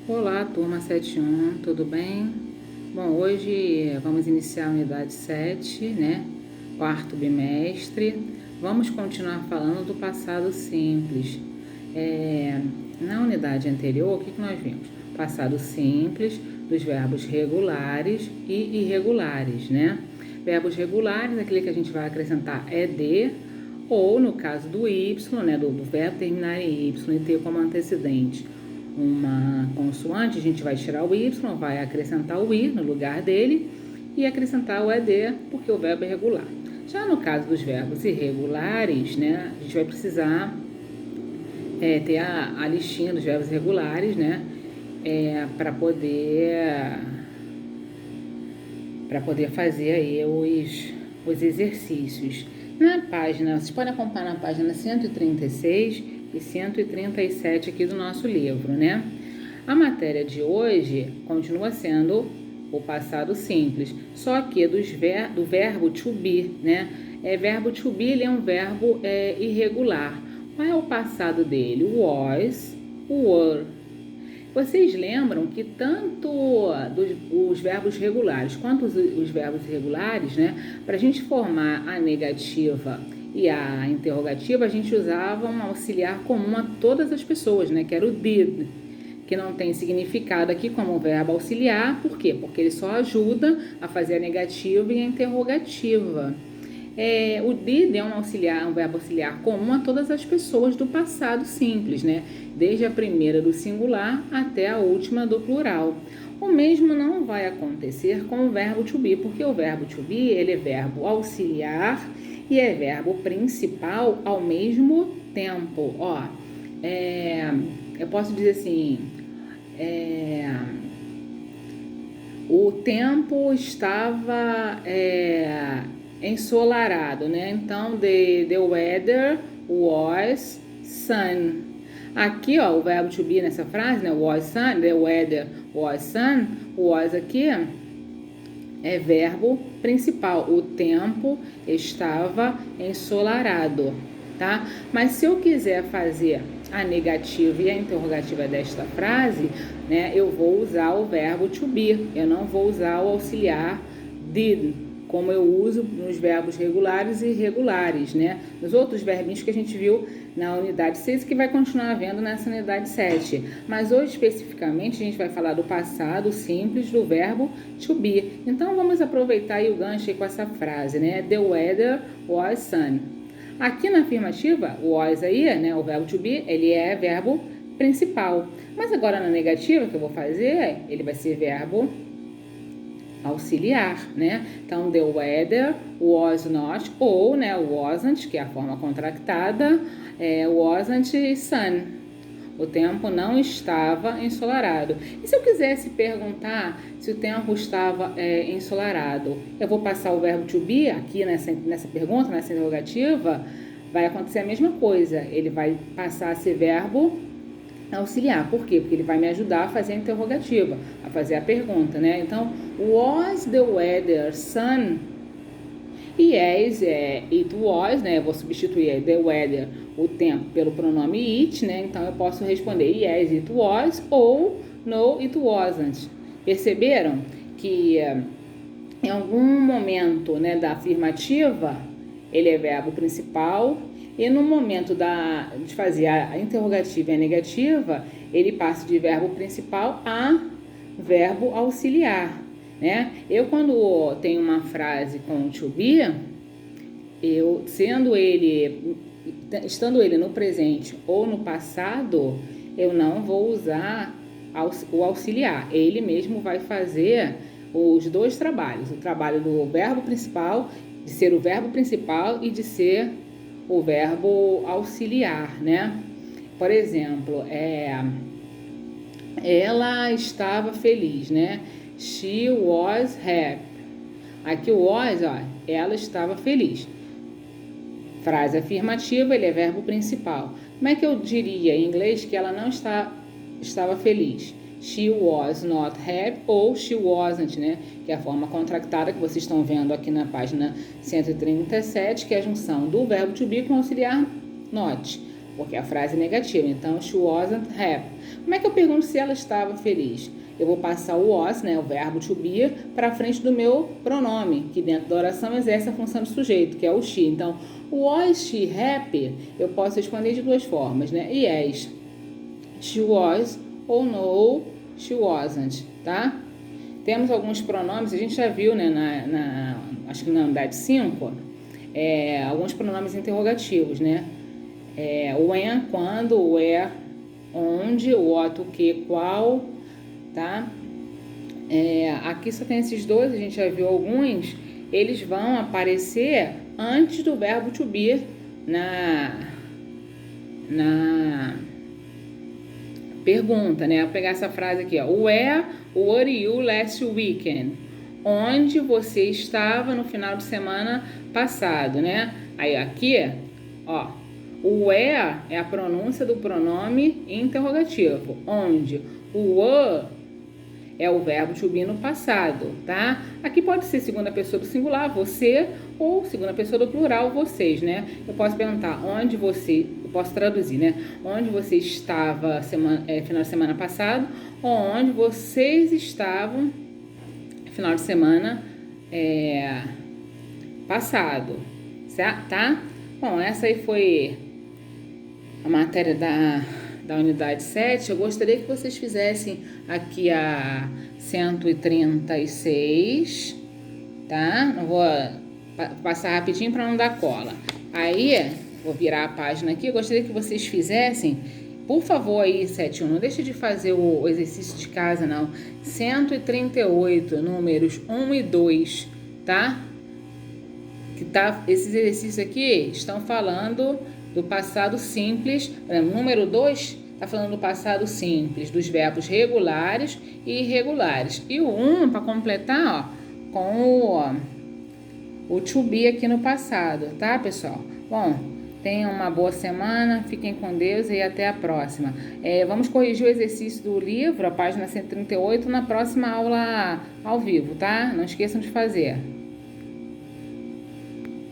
Olá, turma 71, tudo bem? Bom, hoje vamos iniciar a unidade 7, né? Quarto bimestre. Vamos continuar falando do passado simples. Na unidade anterior, o que nós vimos? Passado simples dos verbos regulares e irregulares, né? Verbos regulares, aquele que a gente vai acrescentar ed, ou no caso do y, né? Do verbo terminar em y e ter como antecedente uma consoante, a gente vai tirar o y, vai acrescentar o i no lugar dele e acrescentar o ed, porque o verbo é regular. Já no caso dos verbos irregulares, né, a gente vai precisar ter a listinha dos verbos irregulares, né, para poder fazer aí os exercícios. Na página, vocês podem acompanhar na página 136 e 137 aqui do nosso livro, né? A matéria de hoje continua sendo o passado simples, só que do verbo to be, né? Verbo to be, ele é um verbo irregular. Qual é o passado dele? Was, were. Vocês lembram que tanto os verbos regulares quanto os verbos irregulares, né? Para a gente formar a negativa e a interrogativa, a gente usava um auxiliar comum a todas as pessoas, né? Que era o did, que não tem significado aqui como verbo auxiliar. Por quê? Porque ele só ajuda a fazer a negativa e a interrogativa. O did é um verbo auxiliar comum a todas as pessoas do passado simples, né? Desde a primeira do singular até a última do plural. O mesmo não vai acontecer com o verbo to be, porque o verbo to be, ele é verbo auxiliar e é verbo principal ao mesmo tempo. Eu posso dizer assim, o tempo estava ensolarado, né? Então, the weather was sun. Aqui, ó, o verbo to be nessa frase, né? Was sun, the weather was sun. Was aqui é verbo principal. O tempo estava ensolarado, tá? Mas se eu quiser fazer a negativa e a interrogativa desta frase, né? Eu vou usar o verbo to be. Eu não vou usar o auxiliar did, como eu uso nos verbos regulares e irregulares, né? Nos outros verbinhos que a gente viu na unidade 6, que vai continuar vendo nessa unidade 7. Mas hoje, especificamente, a gente vai falar do passado simples do verbo to be. Então, vamos aproveitar aí o gancho aí com essa frase, né? The weather was sun. Aqui na afirmativa, o was aí, né? O verbo to be, ele é verbo principal. Mas agora na negativa que eu vou fazer, ele vai ser verbo auxiliar, né? Então, the weather was not, ou, né, wasn't, que é a forma contractada, wasn't sun. O tempo não estava ensolarado. E se eu quisesse perguntar se o tempo estava ensolarado, eu vou passar o verbo to be aqui nessa pergunta, nessa interrogativa, vai acontecer a mesma coisa. Ele vai passar a ser verbo auxiliar. Por quê? Porque ele vai me ajudar a fazer a interrogativa, a fazer a pergunta, né? Então, was the weather sun? Yes, it was, né? Eu vou substituir the weather, o tempo, pelo pronome it, né? Então, eu posso responder yes, it was, ou no, it wasn't. Perceberam que em algum momento, né, da afirmativa, ele é verbo principal, e no momento de fazer a interrogativa e a negativa, ele passa de verbo principal a verbo auxiliar, né? Eu, quando tenho uma frase com to be, estando ele no presente ou no passado, eu não vou usar o auxiliar. Ele mesmo vai fazer os dois trabalhos, o trabalho do verbo principal, de ser o verbo principal e de ser o verbo auxiliar, né? Por exemplo, ela estava feliz, né? She was happy. Aqui o was, ó, ela estava feliz. Frase afirmativa, ele é verbo principal. Como é que eu diria em inglês que ela não estava feliz? She was not happy ou she wasn't, né? Que é a forma contractada que vocês estão vendo aqui na página 137, que é a junção do verbo to be com o auxiliar not. porque a frase é negativa. Então, she wasn't happy. Como é que eu pergunto se ela estava feliz? Eu vou passar o was, né, o verbo to be, para frente do meu pronome, que dentro da oração exerce a função de sujeito, que é o she. Então, was she happy? Eu posso responder de duas formas, né? Yes, she was, ou no, she wasn't, tá? Temos alguns pronomes, a gente já viu, né, acho que na unidade 5, alguns pronomes interrogativos, né? When, quando, where, onde, what, o que, qual, tá? Aqui só tem esses dois, a gente já viu alguns, eles vão aparecer antes do verbo to be na pergunta, né? Vou pegar essa frase aqui, ó. Where were you last weekend? Onde você estava no final de semana passado, né? Aí aqui, ó, o where é a pronúncia do pronome interrogativo. Onde? O were é o verbo to be no passado, tá? Aqui pode ser segunda pessoa do singular, você, ou segunda pessoa do plural, vocês, né? Eu posso perguntar onde você, eu posso traduzir, né? Onde você estava final de semana passado, ou onde vocês estavam final de semana passado, certo? Tá? Bom, essa aí foi a matéria da unidade 7, eu gostaria que vocês fizessem aqui a 136, tá? Não vou passar rapidinho para não dar cola. Aí, vou virar a página aqui, eu gostaria que vocês fizessem, por favor, aí, 7.1, não deixe de fazer o exercício de casa, não. 138, números 1 e 2, tá? Esses exercícios aqui estão falando do passado simples. Número 2 está falando do passado simples, dos verbos regulares e irregulares. E o 1, para completar, ó, com o to be aqui no passado, tá, pessoal? Bom, tenham uma boa semana, fiquem com Deus e até a próxima. Vamos corrigir o exercício do livro, a página 138, na próxima aula ao vivo, tá? Não esqueçam de fazer.